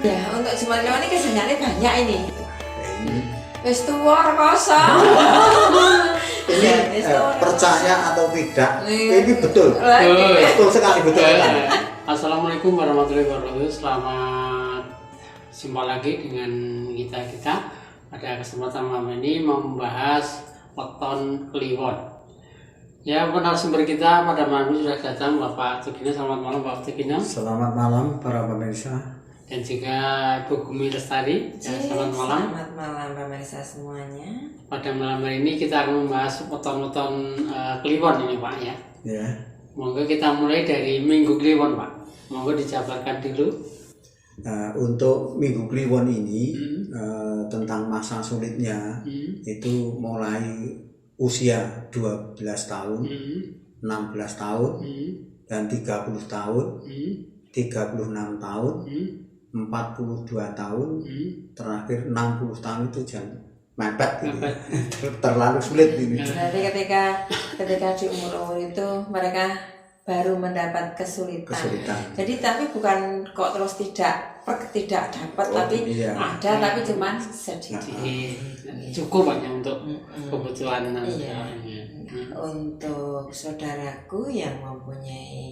Ya, untuk Jumat-Jumat ini keseniannya banyak ini. Ini, Wis tuwa kosong. ini percaya atau tidak, ini betul. Lagi. Betul sekali, betul sekali. Assalamualaikum warahmatullahi wabarakatuh. Selamat jumpa lagi dengan kita pada kesempatan malam ini membahas weton kliwon. Ya, narasumber kita pada malam ini sudah datang Bapak Tugino. Selamat malam Bapak Tugino. Selamat malam para pemirsa. Dan juga Ibu Gumi Lestari. Ya, selamat malam. Selamat malam pemirsa semuanya. Pada malam hari ini kita akan membahas weton-weton kliwon ini Pak ya. Ya. Monggo kita mulai dari Minggu Kliwon Pak. Monggo dijabarkan dulu. Untuk Minggu Kliwon ini tentang masa sulitnya itu mulai usia 12 tahun, 16 tahun, dan 30 tahun, 36 tahun, 42 tahun, terakhir 60 tahun itu jangan mepet gitu. Terlalu sulit ini. Berarti ketika di umur itu mereka baru mendapat kesulitan. Jadi tapi bukan kok terus tidak dapat, tapi iya. ada tapi cuman sedikit. Cukup banyak untuk kebutuhan Iya. Untuk saudaraku yang mempunyai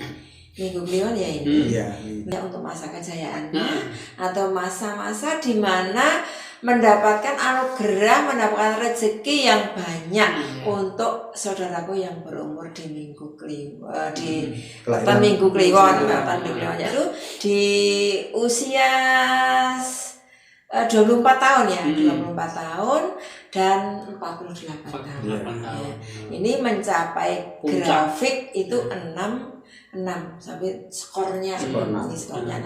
Minggu Kliwon ya ini, Iya. ya untuk masa kejayaannya atau masa-masa di mana mendapatkan anugerah, mendapatkan rezeki yang banyak untuk saudaraku yang berumur di Minggu Kliwon, di Minggu Kliwon, yaitu di usia 24 tahun ya, 24 tahun dan 48 tahun. Ya. Ini mencapai grafik itu 6 sampai skornya 6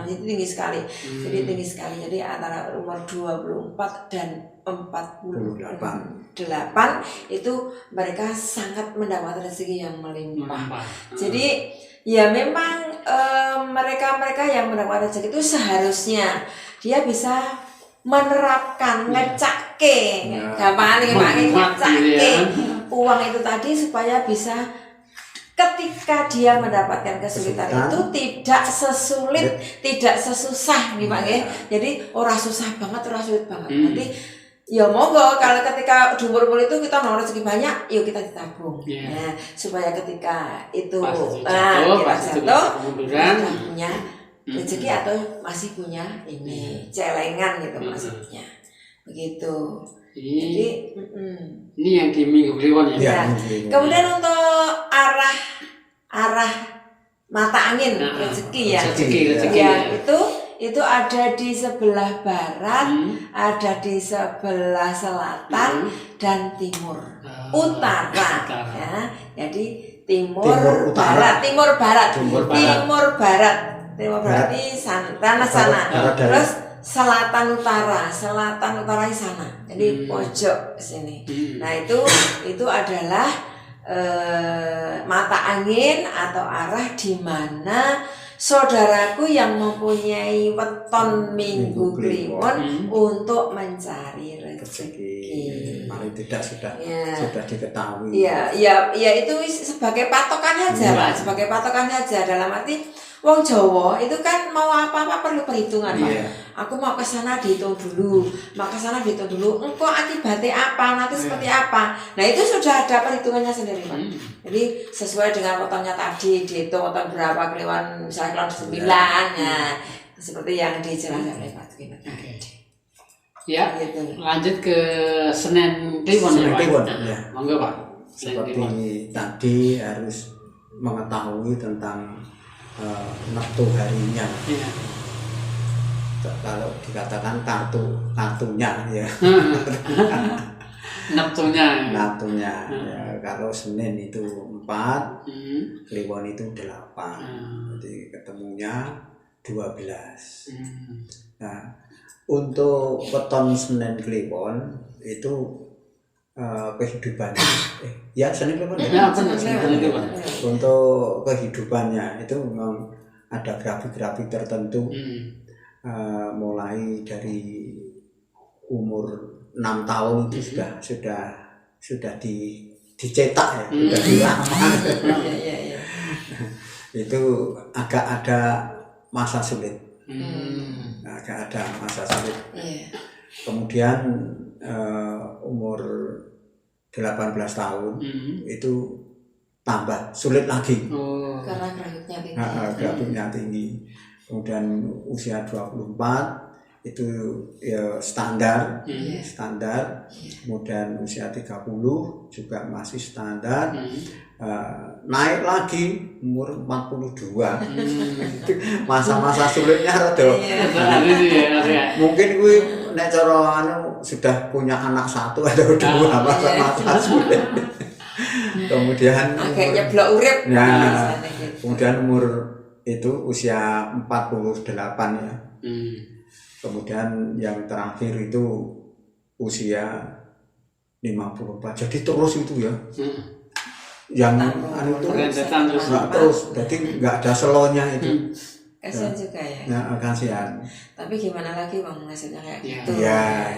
itu tinggi sekali. Jadi tinggi sekali. Jadi antara umur 24 dan 48 itu mereka sangat mendapat rezeki yang melimpah. Jadi ya memang mereka yang mendapat rezeki itu seharusnya dia bisa menerapkan ngecake gampang ngecake uang itu tadi supaya bisa ketika dia mendapatkan kesulitan itu tidak sesulit, tidak sesusah nih Pak ya. Jadi orang susah banget, orang sulit banget. Nanti ya monggo kalau ketika di umur itu kita mau rezeki banyak, yuk kita ditabung. Ya, supaya ketika itu kita jatuh punya rezeki atau masih punya ini celengan gitu maksudnya. Begitu. Jadi ini yang di Minggu Kliwon ya. Kemudian untuk arah mata angin rezeki ya. Ya, itu ada di sebelah barat, ada di sebelah selatan dan timur utara. Ya. Jadi timur barat di sana. Terus selatan utara di sana. Jadi pojok sini. Nah, itu adalah mata angin atau arah di mana saudaraku yang mempunyai weton Minggu Kliwon untuk mencari rezeki. Paling tidak sudah diketahui. Ya itu sebagai patokan saja, Pak. Sebagai patokan saja dalam arti wong Jawa itu kan mau apa-apa perlu perhitungan, Pak. Aku mau ke sana dihitung dulu, engkau akibatnya apa, nanti seperti apa. Nah, itu sudah ada perhitungannya sendiri, Pak. Jadi sesuai dengan wetonnya tadi, dihitung weton berapa kliwon, misalnya kliwon 9, nah seperti yang dijelaskan oleh Pak Tugino. Ya, lanjut ke Senen Kliwon ya. Monggo Pak. Seperti tadi harus mengetahui tentang neptu harinya. Kalau dikatakan kartunya ya. Neptunya ya. Kalau Senin itu 4, Kliwon itu 8. Jadi ketemunya 12. Nah, untuk weton Senin Kliwon itu kehidupannya Senin Kliwon untuk kehidupannya itu memang ada grafik-grafik tertentu. Mulai dari umur 6 tahun itu sudah dicetak ya, sudah dilaman. itu agak ada masa sulit. Hmm. Agak ada masa sulit. Iya. Kemudian umur 18 tahun itu tambah sulit lagi. Oh. Karena grafiknya tinggi. Grafiknya tinggi. Kemudian usia 24 itu ya standar. Kemudian usia 30 juga masih standar. Naik lagi umur 42. Masa-masa sulitnya rada. Mungkin gue nek cara anu sudah punya anak 1 atau 2 masa-masa sulit. Kemudian kayak nyeblok urip. Nah, kemudian umur itu usia 48 ya. Kemudian yang terakhir itu usia 54. Jadi terus itu ya. Yang anu itu terus. Jadi nggak ada selonya itu. Kasihan juga ya. Nah, kasihan. Tapi gimana lagi bang, hasilnya kayak gitu. Ya.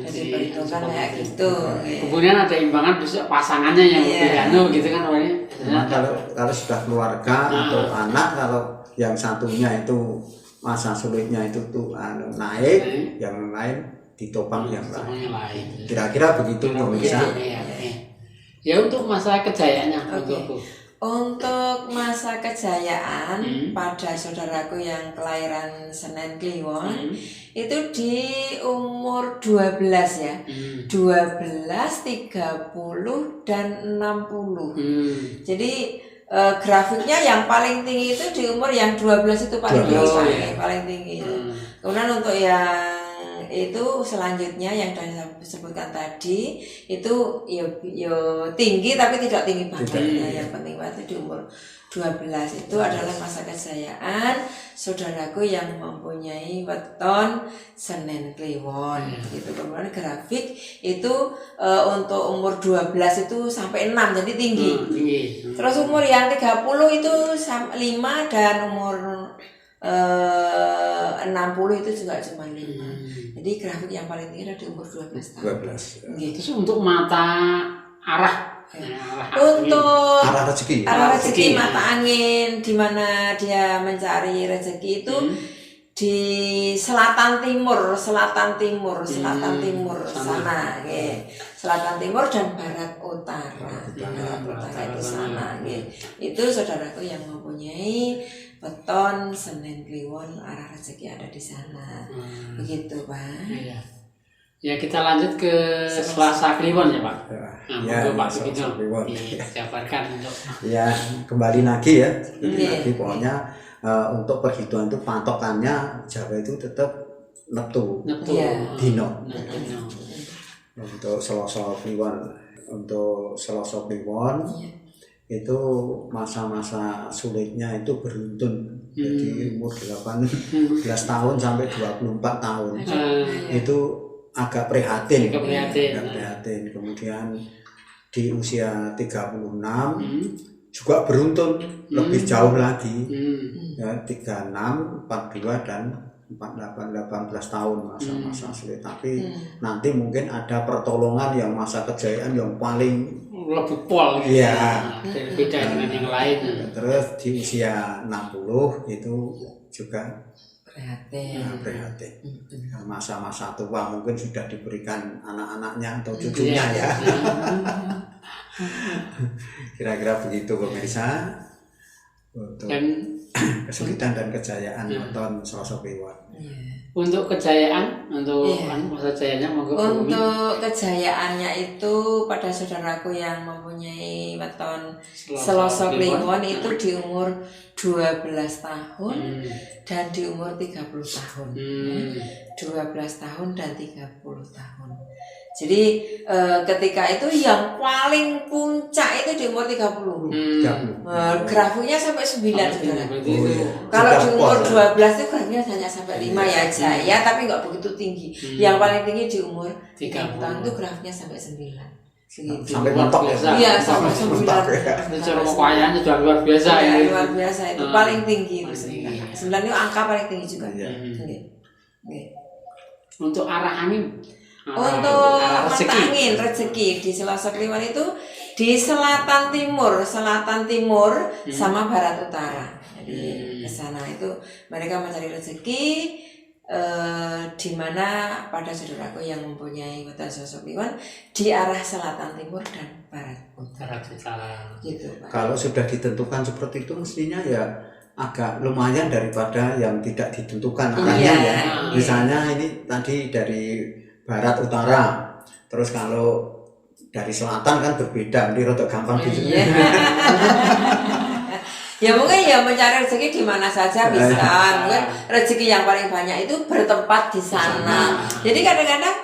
Jadi perhitungan kayak gitu. Kemudian ada imbangan bisa pasangannya yang lebih anu gitu kan awalnya. Nah, kalau sudah keluarga atau anak, kalau yang satunya itu masa sulitnya itu tuh naik, yang lain ditopang yang lain. Kira-kira begitu pemirsa. Ya untuk masa kejayaannya Untuk masa kejayaan pada saudaraku yang kelahiran Senen Kliwon itu di umur 12 ya. 12, 30 dan 60. Jadi grafiknya yang paling tinggi itu di umur yang 12 itu paling tinggi, paling tinggi. Kemudian untuk yang itu selanjutnya yang saya sebutkan tadi itu yo tinggi tapi tidak tinggi banget. Yang penting banget di umur 12 itu adalah masa kejayaan saudaraku yang mempunyai weton Senen Kliwon gitu. Kemudian grafik itu untuk umur 12 itu sampai 6 jadi tinggi. Terus umur yang 30 itu 5 dan umur 60 itu juga cuma 5. Jadi grafik yang paling tinggi ada di umur 12 tahun. 12. Gitu sih untuk mata arah. Untuk arah rezeki mata angin di mana dia mencari rezeki itu di selatan timur sana, selatan timur dan barat utara itu sana, itu saudaraku yang mempunyai weton Senen Kliwon, arah rezeki ada di sana, begitu Pak. Ya kita lanjut ke Selasa Kliwon ya Pak. Ya, Pak Sugito dijabarkan untuk. Ya kembali lagi ya, lagi pokoknya untuk perhitungan itu patokannya Jawa itu tetap neptu. Dino. Untuk Selasa Kliwon, itu masa-masa sulitnya itu beruntun. Jadi umur 18 tahun sampai 24 tahun itu agak prihatin. Kemudian di usia 36 juga beruntun lebih jauh lagi, ya, 36, 42 dan 48, 18 tahun masa-masa sulit. Tapi nanti mungkin ada pertolongan yang masa kejayaan yang paling lebih pol gitu. Ya. Beda dengan yang lain. Terus di usia 60 itu juga prihatin. Masa-masa tua mungkin sudah diberikan anak-anaknya atau cucunya ya. Kira-kira begitu pemirsa untuk kesulitan dan kejayaan weton Selasa Kliwon. Untuk kejayaan, untuk masa jayanya untuk kejayaannya itu pada saudaraku yang mempunyai weton Selasa Kliwon itu di umur 12 tahun dan di umur 30 tahun. 12 tahun dan 30 tahun. Jadi ketika itu yang paling puncak itu di umur 30. Grafiknya sampai 9 saudara. Kalau di umur 12 itu grafiknya hanya sampai 5 ya jaya tapi nggak begitu tinggi. Yang paling tinggi di umur 30 tahun itu grafiknya sampai 9. Segitu. Sampai mentok ya. Iya, sampai 9. Cara kekayaannya sudah luar biasa ya. Luar biasa itu paling tinggi itu 9. 9 itu angka paling tinggi juga. Untuk arah angin. Untuk mata angin rezeki di Selasa Kliwon itu di selatan timur sama barat utara. Jadi ke sana itu mereka mencari rezeki, di mana pada saudaraku yang mempunyai weton sosok kliwon di arah selatan timur dan barat utara gitu Pak. Kalau sudah ditentukan seperti itu mestinya ya agak lumayan daripada yang tidak ditentukan arahnya ya. Misalnya ini tadi dari barat utara, terus kalau dari selatan kan berbeda, ini rada gampang gitu. Ya mungkin ya mencari rezeki di mana saja bisa. Mungkin rezeki yang paling banyak itu bertempat di sana. Jadi kadang-kadang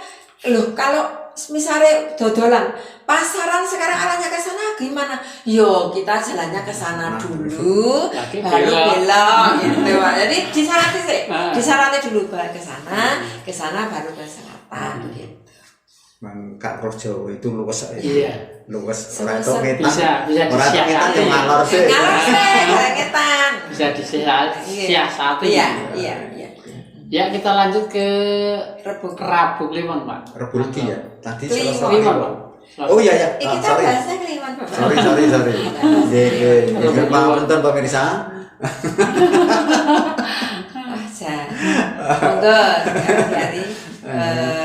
loh kalau misalnya dodolan pasaran sekarang arahnya ke sana gimana? Yo kita jalannya ke sana dulu, baru belok gitu Pak. Jadi disarati dulu baru ke sana baru ke selatan gitu. Mang Kak Rojo itu luwes ya. Iya. Luwes ora tok ngetan. Bisa Ora tok ngetan yo ngalor sih. Ngetan. Bisa disiasati. Iya. Ya kita lanjut ke Rebu Kliwon Pak. Rebu lagi ya. Tadi Kliwon. Kliwon Pak. Oh iya ya. Kita Sorry. bahasnya Kliwon Bapak. Sorry. Nggih, pangapunten pemirsa. Monggo dari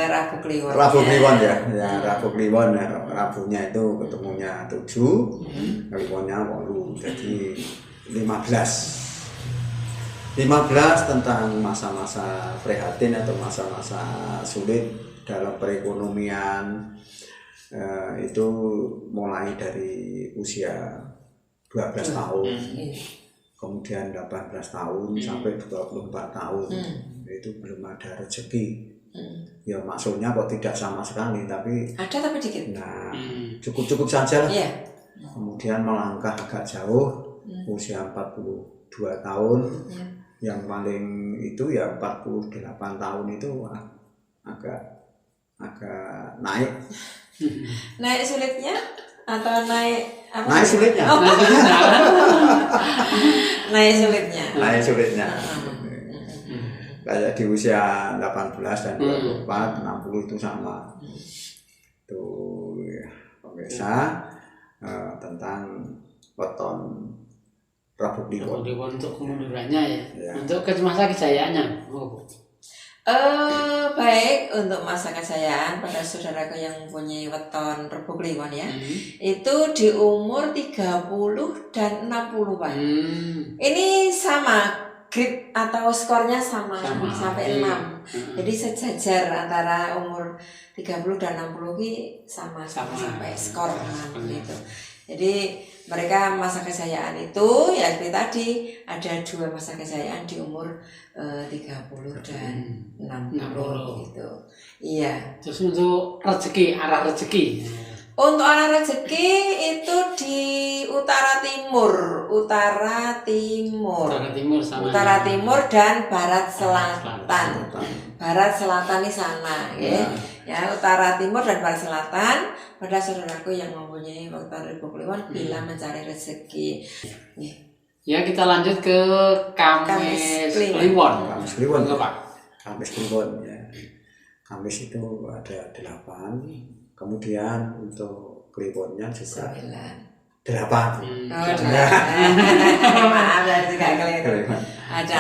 Rabu Kliwon. Rabu Kliwon ya. Ya, Rabu Kliwon ya. Rabunya itu ketemunya 7, Kliwonnya 8. Jadi 15 tentang masa-masa prihatin atau masa-masa sulit dalam perekonomian, itu mulai dari usia 12 tahun, kemudian 18 tahun sampai 24 tahun. Itu belum ada rezeki. Ya maksudnya kok tidak sama sekali, tapi ada tapi dikit. Nah, cukup saja lah. Iya. Kemudian melangkah agak jauh, usia 42 tahun. Yang paling itu ya 48 tahun itu agak naik. Naik sulitnya atau naik apa? Naik sulitnya. Oh. Naik sulitnya. Naik sulitnya. Kayak di usia 18 dan 24, 60 itu sama. Itu ya, pemirsa tentang weton Rabu Kliwon untuk kemundurannya ya. Untuk ke masa kejayaannya. Baik untuk masa kejayaan pada saudaraku yang mempunyai weton Rabu Kliwon ya. Itu di umur 30 dan 60 Pak. Ini sama grade atau skornya sama sampai 6. Jadi sejajar antara umur 30 dan 60 ini sama sampai skor 6 gitu. Jadi mereka masa kejayaan itu ya seperti tadi ada 2 masa kejayaan di umur 30 dan 60 gitu. Iya. Terus untuk arah rezeki. Untuk arah rezeki itu di utara timur dan barat selatan. Barat selatan di sana, ya. Ya, utara timur dan barat selatan pada saudaraku yang mempunyai weton Rabu Kliwon bila mencari rezeki. Ya, kita lanjut ke Kamis Kliwon. Kamis Kliwon. Pak. Kamis Kliwon ya. Kamis itu ada 8. Kemudian untuk Kliwonnya juga 8. Maaf dari juga kalian. Ada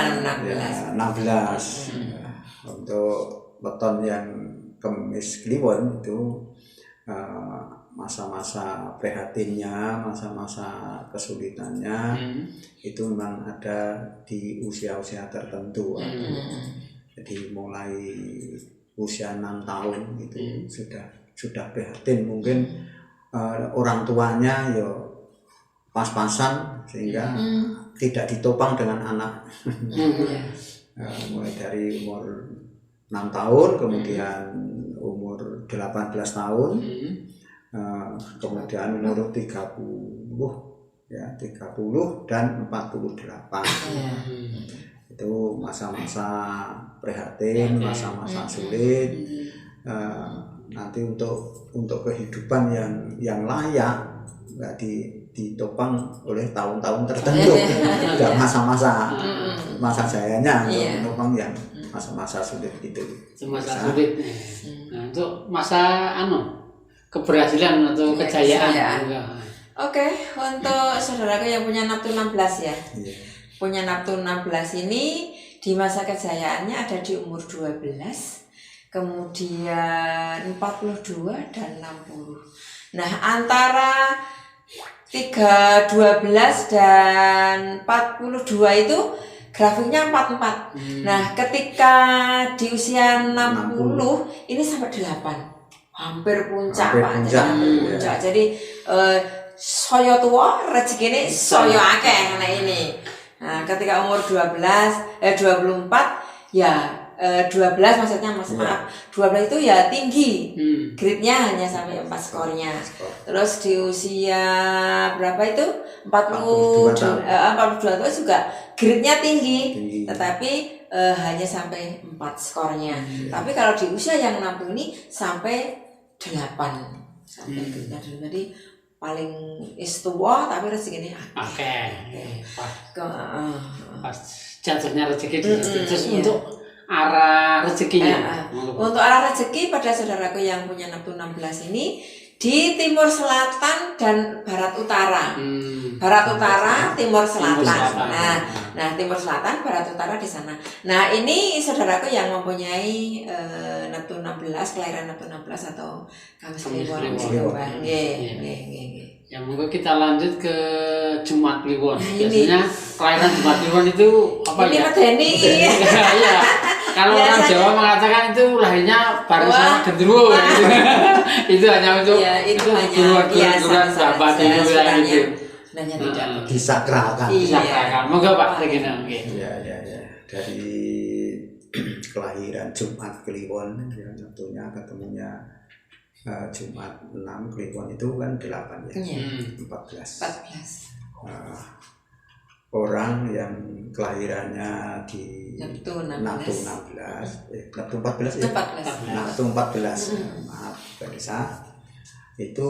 16. Untuk weton yang Kamis Kliwon itu masa-masa prihatinnya, masa-masa kesulitannya itu memang ada di usia-usia tertentu. Jadi mulai usia 6 tahun itu sudah prihatin, mungkin orang tuanya ya pas-pasan sehingga tidak ditopang dengan anak. Mulai dari umur 6 tahun, kemudian umur 18 tahun, kemudian umur 30 dan 48. Itu masa-masa prihatin, masa-masa sulit. Nanti untuk kehidupan yang layak nggak ditopang oleh tahun-tahun tertentu. Tidak masa jayanya, ditopang yang masa-masa sulit itu. Masa sulit. Nah, untuk masa keberhasilan atau Ya, kejayaan. kejayaan. Enggak. Oke, untuk saudaraku yang punya Neptun 16 ya. Iya. Punya Neptun 16 ini di masa kejayaannya ada di umur 12, kemudian 42 dan 60. Nah, antara 12 dan 42 itu grafiknya 44. Nah, ketika di usia 60 ini sampai 8. Hampir puncak, Hampir Pak. Jadi puncak, hampir iya. puncak. Jadi saya tua rezekine saya akeh nah ini. Nah, ketika umur 24 ya 12 maksudnya maaf 12 itu ya tinggi. Grade-nya hanya sampai 4 skornya. Terus di usia berapa itu? 42 tahun. 42 itu juga grade-nya tinggi. Tinggi. Tetapi hanya sampai 4 skornya. Tapi kalau di usia yang 60 ini sampai 8. Sampai grade-nya dulu. Jadi paling tua tapi rezekinya Oke. ke Pas jatuhnya rezeki terus iya. untuk arah rezekinya. Untuk arah rezeki pada saudaraku yang punya Neptun 16 ini di timur selatan dan barat utara. Barat utara, timur selatan. selatan. Nah, timur selatan, barat utara di sana. Nah, ini saudaraku yang mempunyai Neptun 16, kelahiran Neptun 16 atau Kamis Kliwon. Kliwon. Nggih. Ya monggo kita lanjut ke Jumat Kliwon. Nah, Biasanya kelahiran Jumat Kliwon itu apa Ini ya? medeni. Iya. Kalau orang Biasanya- Jawa mengatakan itu lahirnya bareng Wah. sama genderuwo gitu. Itu hanya untuk Iya, itu hanya guruan bapak dulu yang sebenarnya itu. sebenarnya tidak. Disakralkan. Iya. Silakan. Monggo Pak Regina. Oke. Ya. Dari kelahiran Jumat Kliwon yang tentunya ketemunya Jumat 6 Kliwon itu kan 8 ya. Iya. 14. 14. Orang yang kelahirannya di Neptun 16. Neptun 16, Neptun 14 ya. 14. Neptun 14. Maaf, Vanessa. Itu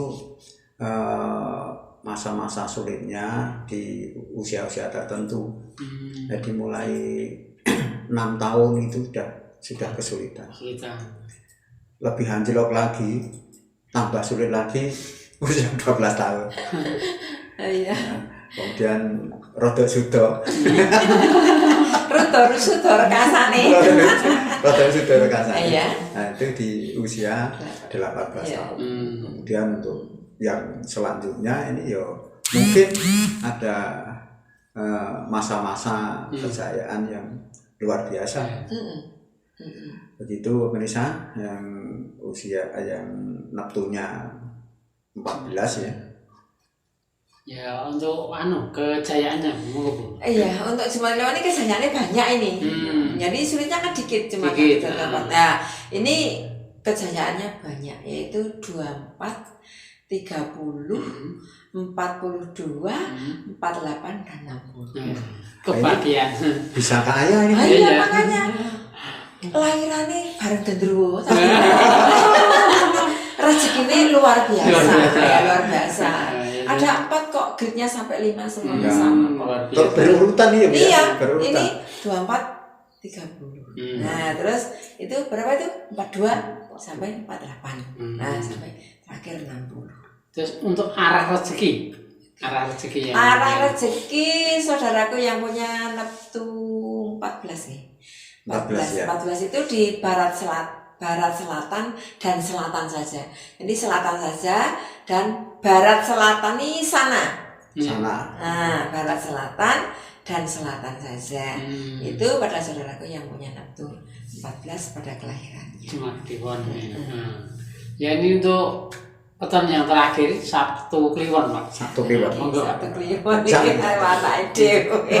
masa-masa sulitnya di usia-usia tertentu. Jadi mulai 6 tahun itu sudah kesulitan. Kita. Lebih anjlok lagi, tambah sulit lagi usia 12 tahun. Iya. Kemudian rodok sudo. Rutor rekasane. Rodok sudo rekasane. Iya. Nah, itu di usia 18 Iya. tahun. Kemudian untuk yang selanjutnya ini ya mungkin ada masa-masa kejayaan yang luar biasa. Begitu pemirsa yang usia yang Neptunnya 14 ya. Ya untuk kejayaannya monggo Bu. Iya, untuk Jumat Kliwon ini kejayaannya banyak ini. Jadi sulitnya kan dikit cuma Dikit, Nah, ini kejayaannya banyak yaitu 24, 30, 42, 48 dan 60. Kebahagiaan. Bisa kaya ini. Iya, Iya. makanya lahirannya bareng genderuwo. Rezeki luar biasa. Ya, luar biasa. Ada 4 kok grade-nya sampai 5 semuanya Ya. sama kok. Luar biasa. Berurutan ya, Bu, ya? Iya, Berurutan. ini 24, 30. Nah, terus itu berapa itu? 42 sampai 48. Nah, sampai terakhir 60. Terus untuk arah rezeki yang Arah rezeki saudaraku yang punya Neptun 14 nih. 14 ya. 14 itu di barat selatan dan selatan saja. Jadi selatan saja dan barat selatan ini sana. Sana. Nah, barat selatan dan selatan saja. Itu pada saudaraku yang punya Neptun 14 pada kelahirannya. Jumat Kliwon. Ya ini untuk peton yang terakhir Sabtu Kliwon Pak. Sabtu Kliwon. Monggo. Sabtu Kliwon Jam. iki awake dhewe.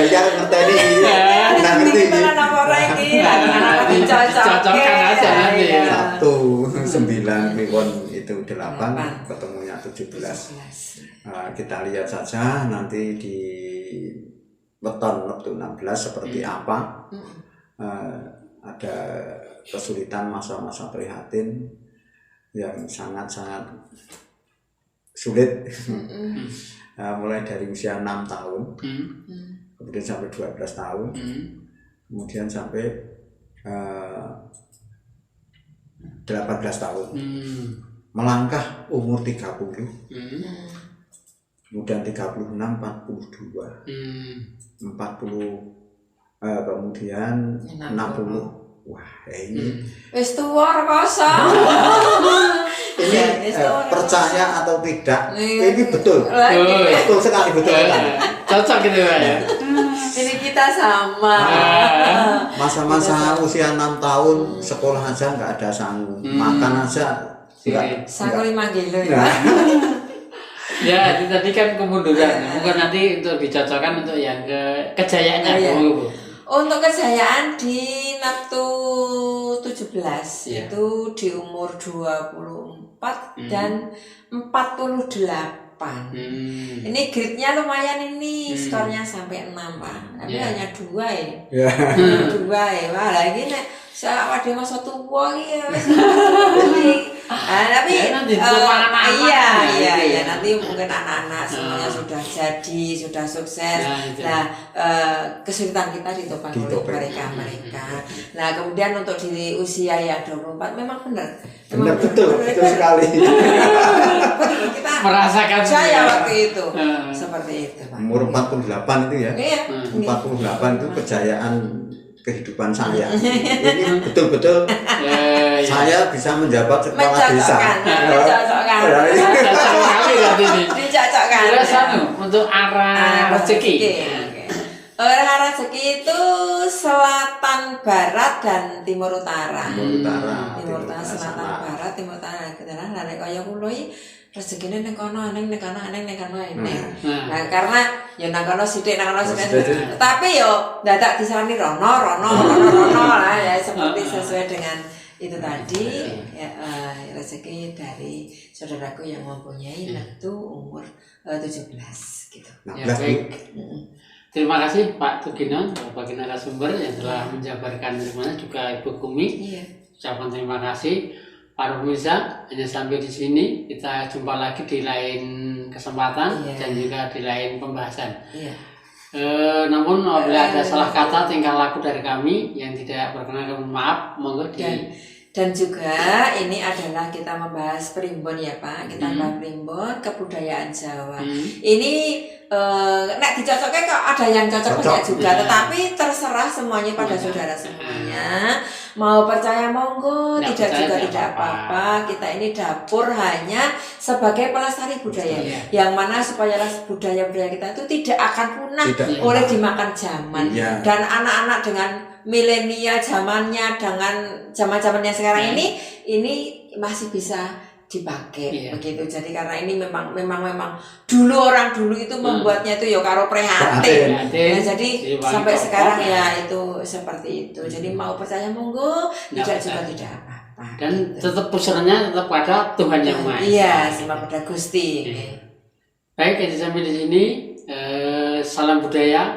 Ya ngerti ini. Nggak ngerti ini. Tenan apa ora iki? Anak Cocokkan aja nanti ya. Sabtu 9 Kliwon itu 8 ketemunya 17. Kita lihat saja nanti di weton Neptun 16 seperti apa. Ada kesulitan masa-masa prihatin yang sangat-sangat sulit. Mulai dari usia 6 tahun kemudian sampai 12 tahun kemudian sampai 18 tahun. Melangkah umur 30. Kemudian 36, 42. 40 kemudian 60. Wah, ini Wis tuwa rekoso. ini percaya atau tidak, ini betul. Lagi. Betul sekali, betul sekali. Cocok gitu ya. Ini kita sama. Masa-masa usia 6 tahun sekolah aja nggak ada sangu, makan aja nggak. Sangu 5 kilo ya. Nah, Ya, itu tadi kan kemunduran. Mungkin nanti untuk dicocokkan untuk yang kejayaannya. Iya. Bu. Untuk kejayaan di Naptu 17 Iya. itu di umur 24 dan 48. Ini grade-nya lumayan ini, skornya sampai 6 Pak. Tapi Iya. hanya 2 ya. ya. 2 ya. Wah, lagi nek sak wae masa tuwa iki ya wis. Tapi Ya, nanti untuk anak-anak iya ya, gitu ya. nanti mungkin anak-anak semuanya sudah jadi, sudah sukses. Nah, itu. Nah, kesulitan kita ditopang oleh Ditopang. mereka. Nah, kemudian untuk di usia yang 24 memang benar. Benar, betul sekali. Betul, kita Merasakan saya ya. waktu itu seperti itu, Pak. Umur 48 itu ya. Iya. 48 itu kejayaan kehidupan saya. Ini betul-betul saya bisa menjabat kepala desa. Mencocokkan. Cocok sekali nanti ini. Dicocokkan. Terus untuk arah rezeki. Oke. Arah rezeki itu selatan, barat, dan timur utara. Timur utara, Timur utara, selatan, sama. barat, timur utara. Lah nek kaya kula iki rezekine ning kono, ning kono, ning kono ini. Nah, karena ya nang kono sithik, nang kono sithik. Tapi yo dadak disani rono lah ya seperti sesuai dengan itu tadi ya, rezeki dari saudaraku yang mempunyai Naptu umur 17 gitu. Ya, baik. Terima kasih Pak Tugino, Bapak narasumber yang telah menjabarkan semuanya, juga Ibu Kumi. Iya. Ucapan terima kasih. Para pemirsa, hanya sampai di sini. Kita jumpa lagi di lain kesempatan dan juga di lain pembahasan. Iya. Namun apabila ada salah kata, tingkah laku dari kami yang tidak berkenan, kami maaf. Monggo Dan juga ini adalah kita membahas primbon ya Pak. Kita bahas primbon kebudayaan Jawa. Ini nek dicocoknya kok ada yang cocok banyak juga, tetapi terserah semuanya pada saudara semuanya. Mau percaya monggo, tidak juga tidak apa-apa. Kita ini dapur hanya sebagai pelestari budaya, yang mana supaya budaya-budaya kita itu tidak akan punah oleh dimakan zaman. Dan anak-anak dengan milenial zamannya dengan zaman-zamannya sekarang ini masih bisa dipakai begitu. Jadi karena ini memang dulu orang dulu itu membuatnya itu ya karo prihatin. Nah, jadi sampai sekarang ya itu seperti itu. Jadi mau percaya monggo, tidak juga tidak apa-apa. Dan tetap pusarnya tetap pada Tuhan yang Maha Esa. Iya, sama pada Gusti. Baik, jadi sampai di sini. Salam budaya,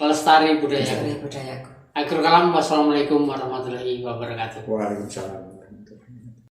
lestari budaya. Budayaku. Akhir kalam, wassalamualaikum warahmatullahi wabarakatuh. Waalaikumsalam.